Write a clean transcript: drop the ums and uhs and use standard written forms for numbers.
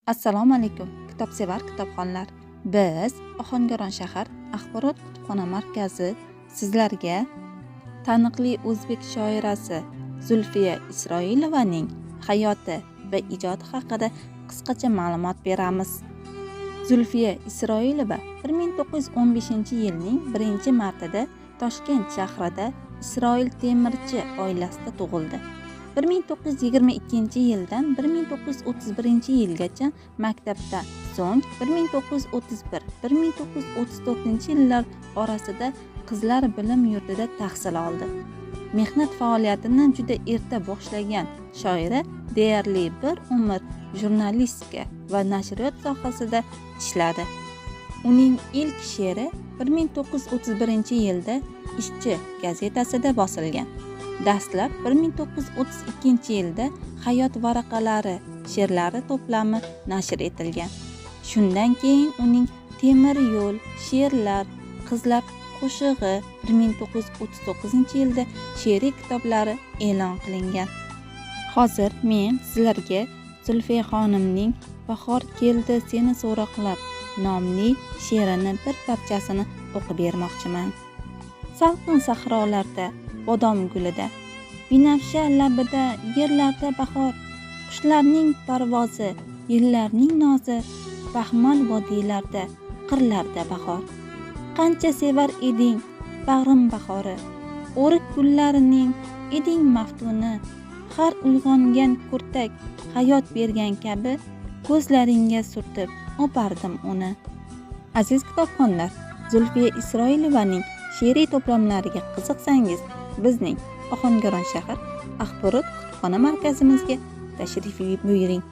Assalomu alaykum, kitobsevar kitobxonlar. Biz Ohangaron shahar axborot kutubxona markazi sizlarga taniqli o'zbek shoirasi Zulfiya Isroilovaning hayoti va ijodi haqida qisqacha ma'lumot beramiz. Zulfiya Isroilova 1915-yilning 1-martida Toshkent shahrida Isroil temirchi oilasida tug'ildi. 1922-yildan 1931-yilgacha maktabda, so'ng 1931-1934-yillar orasida qizlar bilim yurtida tahsil oldi. Mehnat faoliyatini juda erta boshlagan shoira deyarli bir umr jurnalistika va nashriyot sohasida ishladi. Uning ilk she'ri 1931-yilda Ishchi gazetasida bosilgan. Dastlab 1932-yilda Hayot varaqalari she'rlari to'plami nashr etilgan. Shundan keyin uning Temir yo'l, she'rlar, Qizlar qo'shig'i 1939-yilda she'riy kitoblari e'lon qilingan. Hozir men sizlarga Zulfiya xonimning Bahor keldi seni so'roqlab nomli she'rini bir parchasini o'qib bermoqchiman. Salqin sahrolarda bodom gulida, binafsha labida yerlarda bahor, qushlarning parvozi, yillarning nozi, baxmal vodiylarda, qirlarda bahor. Qancha sevar eding bag'rim bahori, o'rik gullarining eding maftuni, har uyg'ongan kurtak hayot bergan kabi ko'zlaringga surtib o'pardim uni. Aziz kitobxonlar, Zulfiya Isroilovaning she'riy to'plamlariga qiziqsangiz, bizning Ohangaron shahar axborot kutubxona markazimizga tashrif buyuring.